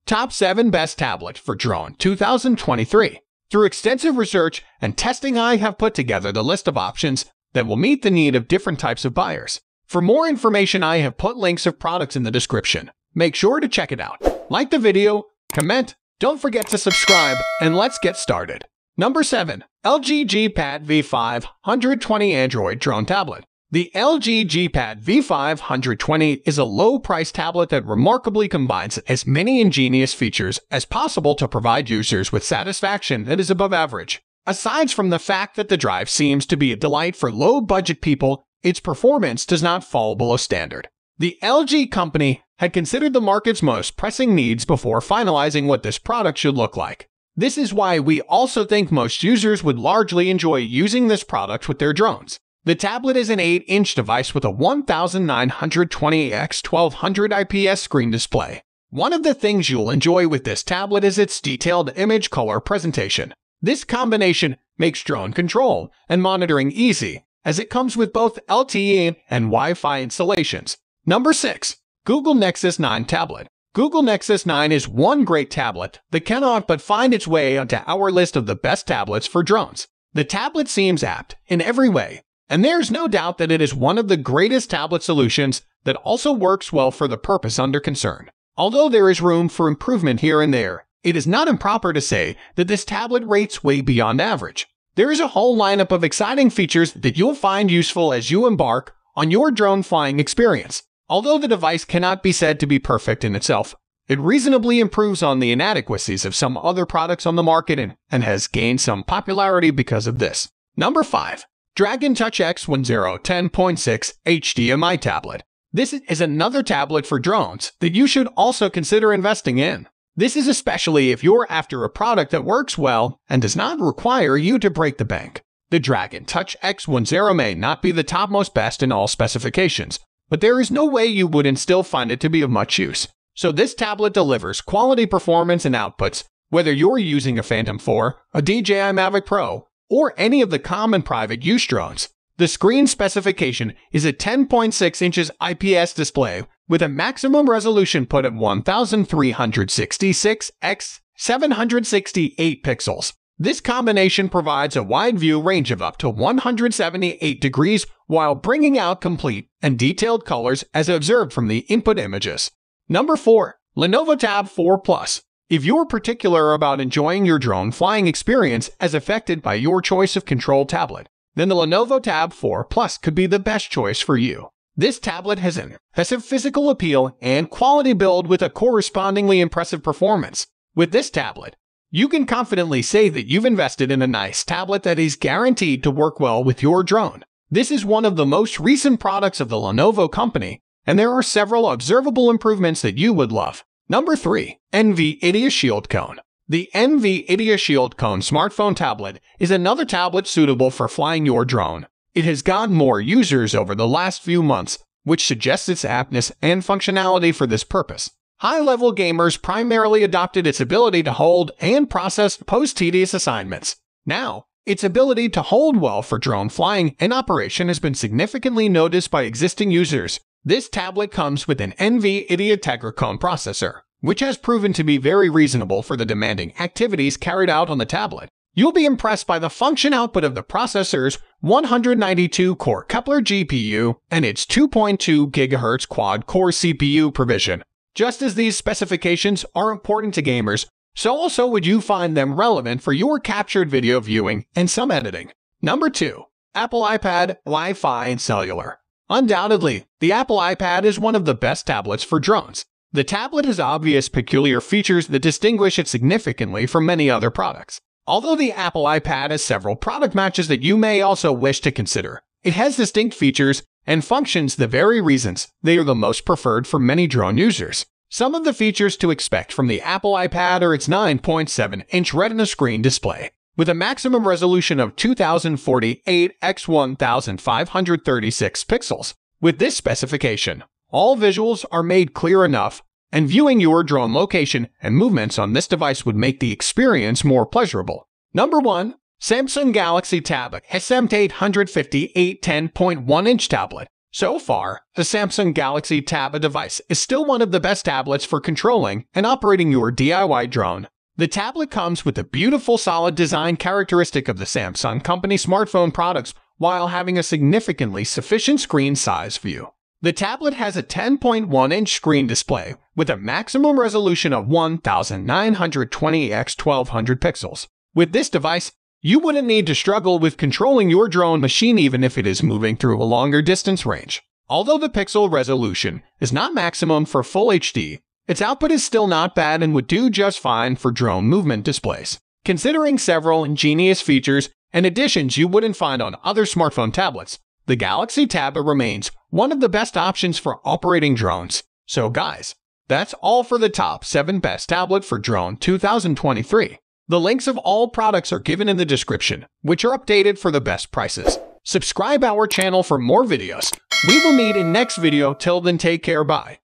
Top 7 Best Tablet for Drone 2023. Through extensive research and testing, I have put together the list of options that will meet the need of different types of buyers. For more information, I have put links of products in the description. Make sure to check it out. Like the video, comment, don't forget to subscribe, and let's get started. Number 7. LG G Pad V520 Android Drone Tablet. The LG G Pad V520 is a low-price tablet that remarkably combines as many ingenious features as possible to provide users with satisfaction that is above average. Aside from the fact that the drive seems to be a delight for low-budget people, its performance does not fall below standard. The LG company had considered the market's most pressing needs before finalizing what this product should look like. This is why we also think most users would largely enjoy using this product with their drones. The tablet is an 8-inch device with a 1920x1200 IPS screen display. One of the things you'll enjoy with this tablet is its detailed image color presentation. This combination makes drone control and monitoring easy, as it comes with both LTE and Wi-Fi installations. Number 6. Google Nexus 9 Tablet. Google Nexus 9 is one great tablet that cannot but find its way onto our list of the best tablets for drones. The tablet seems apt in every way, and there's no doubt that it is one of the greatest tablet solutions that also works well for the purpose under concern. Although there is room for improvement here and there, it is not improper to say that this tablet rates way beyond average. There is a whole lineup of exciting features that you'll find useful as you embark on your drone flying experience. Although the device cannot be said to be perfect in itself, it reasonably improves on the inadequacies of some other products on the market and has gained some popularity because of this. Number 5. Dragon Touch X10 10.6 HDMI Tablet. This is another tablet for drones that you should also consider investing in. This is especially if you're after a product that works well and does not require you to break the bank. The Dragon Touch X10 may not be the topmost best in all specifications, but there is no way you wouldn't still find it to be of much use. So this tablet delivers quality performance and outputs, whether you're using a Phantom 4, a DJI Mavic Pro, or any of the common private use drones. The screen specification is a 10.6 inches IPS display with a maximum resolution put at 1366 x 768 pixels. This combination provides a wide view range of up to 178 degrees while bringing out complete and detailed colors as observed from the input images. Number 4. Lenovo Tab 4 Plus. If you're particular about enjoying your drone flying experience as affected by your choice of control tablet, then the Lenovo Tab 4 Plus could be the best choice for you. This tablet has an impressive physical appeal and quality build with a correspondingly impressive performance. With this tablet, you can confidently say that you've invested in a nice tablet that is guaranteed to work well with your drone. This is one of the most recent products of the Lenovo company, and there are several observable improvements that you would love. Number 3. NVIDIA Shield K1. The NVIDIA Shield K1 smartphone tablet is another tablet suitable for flying your drone. It has gotten more users over the last few months, which suggests its aptness and functionality for this purpose. High-level gamers primarily adopted its ability to hold and process post-tedious assignments. Now, its ability to hold well for drone flying and operation has been significantly noticed by existing users. This tablet comes with an NVIDIA Tegra K1 processor, which has proven to be very reasonable for the demanding activities carried out on the tablet. You'll be impressed by the function output of the processor's 192-core Kepler GPU and its 2.2 GHz quad-core CPU provision. Just as these specifications are important to gamers, so also would you find them relevant for your captured video viewing and some editing. Number 2. Apple iPad Wi-Fi and Cellular. Undoubtedly, the Apple iPad is one of the best tablets for drones. The tablet has obvious peculiar features that distinguish it significantly from many other products. Although the Apple iPad has several product matches that you may also wish to consider, it has distinct features and functions the very reasons they are the most preferred for many drone users. Some of the features to expect from the Apple iPad are its 9.7-inch Retina screen display, with a maximum resolution of 2048 x 1536 pixels. With this specification, all visuals are made clear enough, and viewing your drone location and movements on this device would make the experience more pleasurable. Number 1. Samsung Galaxy Tab S858 10.1-inch tablet. So far, the Samsung Galaxy Tab device is still one of the best tablets for controlling and operating your DIY drone. The tablet comes with the beautiful solid design characteristic of the Samsung company smartphone products while having a significantly sufficient screen size view. The tablet has a 10.1-inch screen display with a maximum resolution of 1920 x 1200 pixels. With this device, you wouldn't need to struggle with controlling your drone machine even if it is moving through a longer distance range. Although the pixel resolution is not maximum for Full HD, its output is still not bad and would do just fine for drone movement displays. Considering several ingenious features and additions you wouldn't find on other smartphone tablets, the Galaxy Tab remains one of the best options for operating drones. So guys, that's all for the top 7 best tablet for drone 2023. The links of all products are given in the description, which are updated for the best prices. Subscribe our channel for more videos. We will meet in next video. Till then, take care, bye.